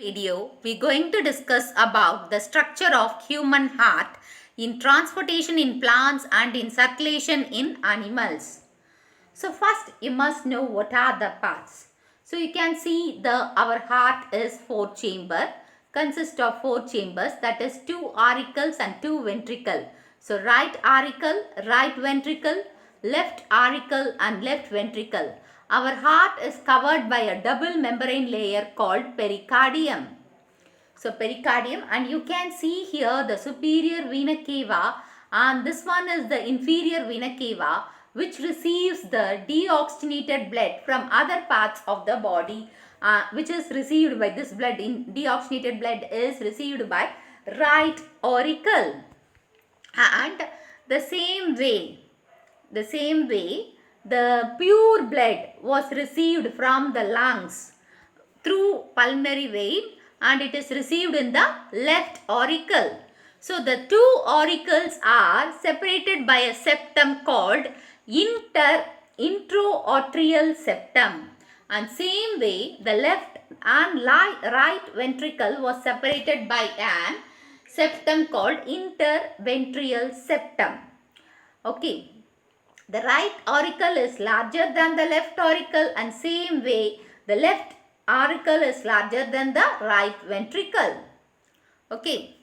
video, we're going to discuss about the structure of human heart in transportation in plants and in circulation in animals. So first you must know what are the parts. So you can see our heart is four chamber, consists of four chambers, that is two auricles and two ventricle. So right auricle, right ventricle, left auricle and left ventricle. Our heart is covered by a double membrane layer called pericardium. So pericardium, and you can see here the superior vena cava, and this one is the inferior vena cava, which receives the deoxygenated blood from other parts of the body, which is received by this blood. Deoxygenated blood is received by right auricle. And the same way the pure blood was received from the lungs through pulmonary vein, and it is received in the left auricle. So the two auricles are separated by a septum called introatrial septum, and same way the left and right ventricle was separated by an septum called interventrial septum. Okay, the right auricle is larger than the left auricle, and same way the left auricle is larger than the right ventricle. Okay,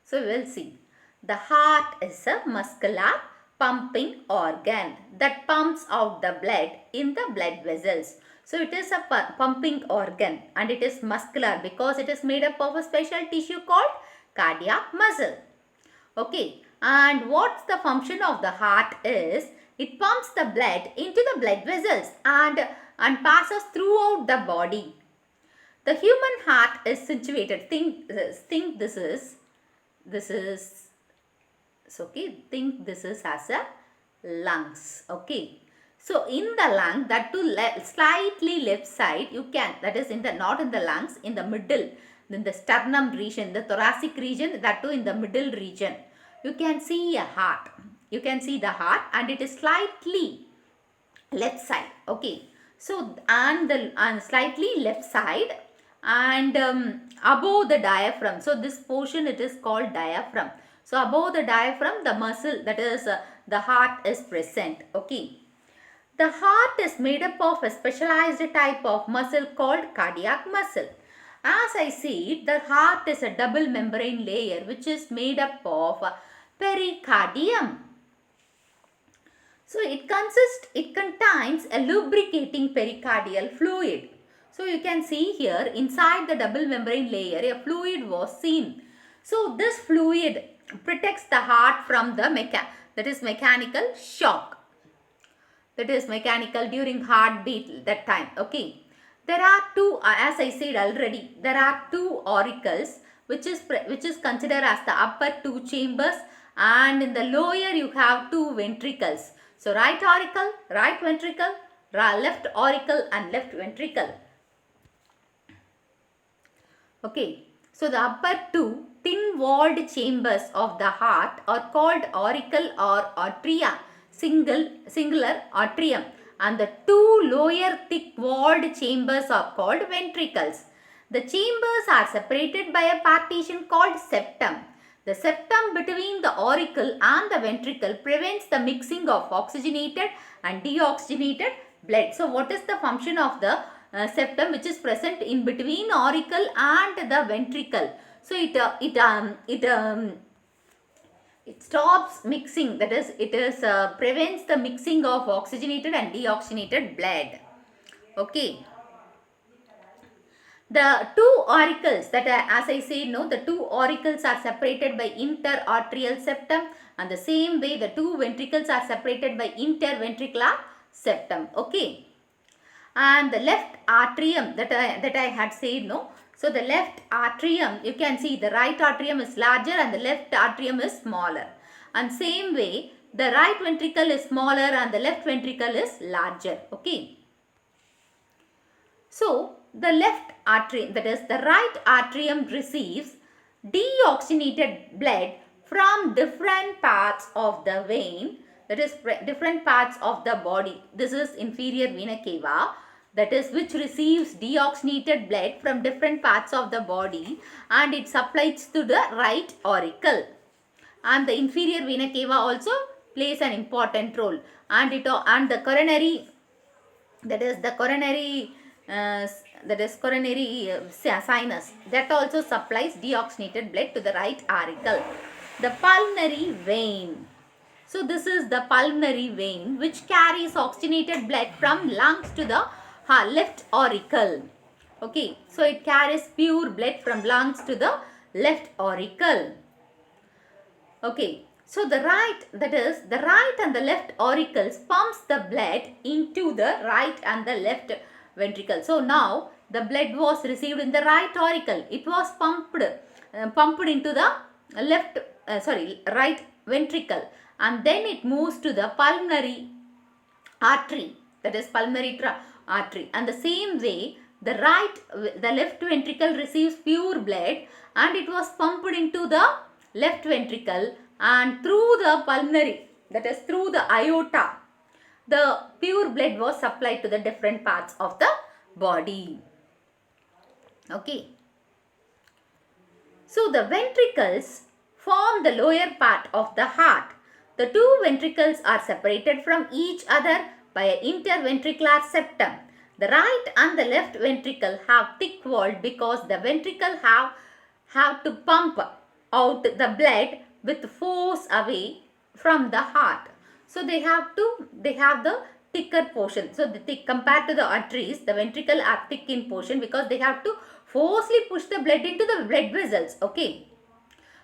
so we will see. The heart is a muscular pumping organ that pumps out the blood in the blood vessels. So it is a pumping organ, and it is muscular because it is made up of a special tissue called cardiac muscle. Okay, and what's the function of the heart is it pumps the blood into the blood vessels and passes throughout the body. The human heart is situated, think this is okay, think this is as a lungs. Okay, so in the lung, that to slightly left side, you can, that is in the, not in the lungs, in the middle, in the sternum region, the thoracic region, that too in the middle region, you can see a heart. You can see the heart, and it is slightly left side. Okay, so and slightly left side, and above the diaphragm. So this portion, it is called diaphragm. So above the diaphragm, the muscle, that is the heart, is present. Okay, the heart is made up of a specialized type of muscle called cardiac muscle. As I see, the heart is a double membrane layer which is made up of pericardium. So it contains a lubricating pericardial fluid. So you can see here inside the double membrane layer a fluid was seen. So this fluid protects the heart from the mechanical shock. That is mechanical during heartbeat that time. Okay, there are two, as I said already, there are two auricles which is considered as the upper two chambers, and in the lower you have two ventricles. So right auricle, right ventricle, left auricle and left ventricle. Okay, so the upper two thin-walled chambers of the heart are called auricle or atria, singular atrium, and the two lower thick-walled chambers are called ventricles. The chambers are separated by a partition called septum. The septum between the auricle and the ventricle prevents the mixing of oxygenated and deoxygenated blood. So what is the function of the septum which is present in between auricle and the ventricle? So it stops mixing, that is it prevents the mixing of oxygenated and deoxygenated blood. Okay, the two auricles, that as I said, no, the two auricles are separated by interarterial septum, and the same way the two ventricles are separated by interventricular septum. Okay, and the left atrium, that I had said, no. So the left atrium, you can see the right atrium is larger and the left atrium is smaller, and same way the right ventricle is smaller and the left ventricle is larger. Okay, so the left atrium, that is the right atrium, receives deoxygenated blood from different parts of the vein, that is different parts of the body. This is inferior vena cava. that is which receives deoxygenated blood from different parts of the body and it supplies to the right auricle. And the inferior vena cava also plays an important role, and the coronary, that is the coronary sinus, that also supplies deoxygenated blood to the right auricle. The pulmonary vein. So this is the pulmonary vein which carries oxygenated blood from lungs to the left auricle. Okay, so it carries pure blood from lungs to the left auricle. Okay, so the right and the left auricles pumps the blood into the right and the left ventricle. So now the blood was received in the right auricle. It was pumped into the right ventricle, and then it moves to the pulmonary artery, that is pulmonary artery. And the same way the left ventricle receives pure blood and it was pumped into the left ventricle, and through the pulmonary, that is through the aorta, the pure blood was supplied to the different parts of the body. Okay. So the ventricles form the lower part of the heart. The two ventricles are separated from each other by an interventricular septum. The right and the left ventricle have thick wall because the ventricle have to pump out the blood with force away from the heart. So they have the thicker portion. So compared to the arteries, the ventricle are thick in portion because they have to forcefully push the blood into the blood vessels. Okay.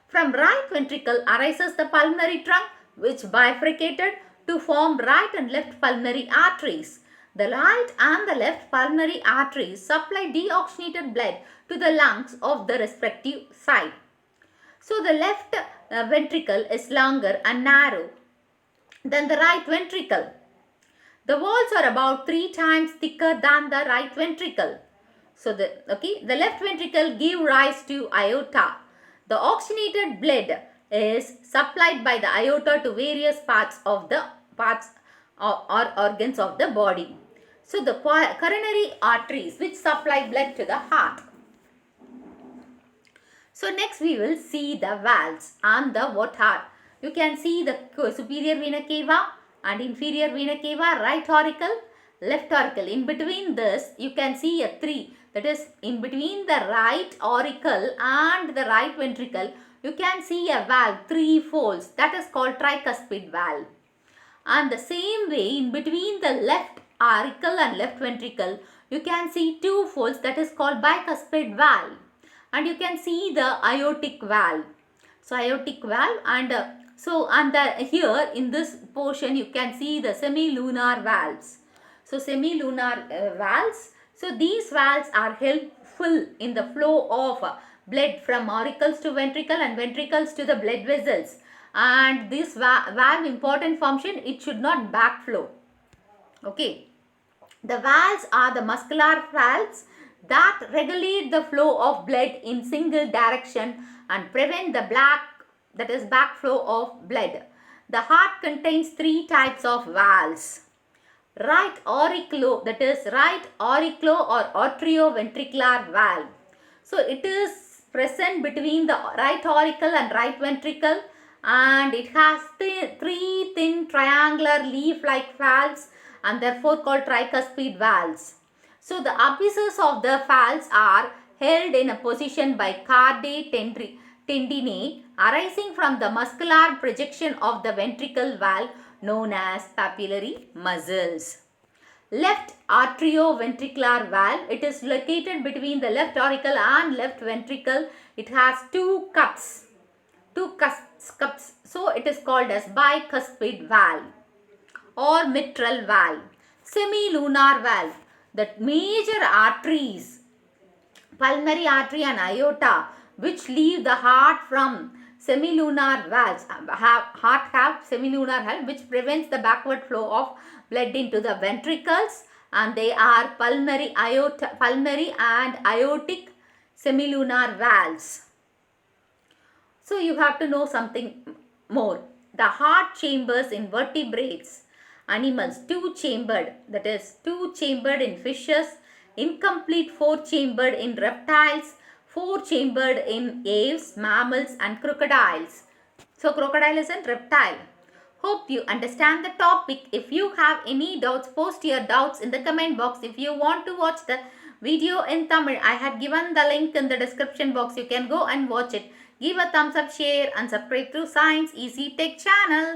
From right ventricle arises the pulmonary trunk, which bifurcated to form right and left pulmonary arteries. The right and the left pulmonary arteries supply deoxygenated blood to the lungs of the respective side. So the left ventricle is longer and narrow than the right ventricle. The walls are about 3 times thicker than the right ventricle. So the left ventricle gives rise to aorta. The oxygenated blood is supplied by the aorta to various parts or organs of the body. So the coronary arteries which supply blood to the heart. So next we will see the valves and the what are. You can see the superior vena cava and inferior vena cava, right auricle, left auricle. In between this you can see a 3, that is in between the right auricle and the right ventricle you can see a valve, 3 folds, that is called tricuspid valve. And the same way in between the left auricle and left ventricle you can see 2 folds, that is called bicuspid valve. And you can see the aortic valve. So aortic valve, and here in this portion you can see the semilunar valves. So semilunar valves. So these valves are helpful in the flow of blood from auricles to ventricle and ventricles to the blood vessels. And this valve important function, it should not backflow. Okay. The valves are the muscular valves that regulate the flow of blood in single direction and prevent the backflow of blood. The heart contains 3 types of valves. Right auriculo, that is right auriculo or atrioventricular valve. So it is present between the right auricle and right ventricle, and it has 3 thin triangular leaf-like valves and therefore called tricuspid valves. So the apices of the valves are held in a position by cardae tendinae arising from the muscular projection of the ventricle valve known as papillary muscles. Left atrioventricular valve, it is located between the left auricle and left ventricle. It has 2 cups. So it is called as bicuspid valve or mitral valve. Semilunar valve, the major arteries, pulmonary artery and aorta, which leave the heart from semilunar valves, heart have semilunar valve which prevents the backward flow of blood into the ventricles, and they are pulmonary and aortic semilunar valves. So you have to know something more. The heart chambers in vertebrates animals, two-chambered, that is two-chambered in fishes, incomplete four-chambered in reptiles, four-chambered in aves, mammals and crocodiles. So crocodile is a reptile. Hope you understand the topic. If you have any doubts, post your doubts in the comment box. If you want to watch the video in Tamil, I had given the link in the description box. You can go and watch it. Give a thumbs up, share and subscribe to Science Easy Tech channel.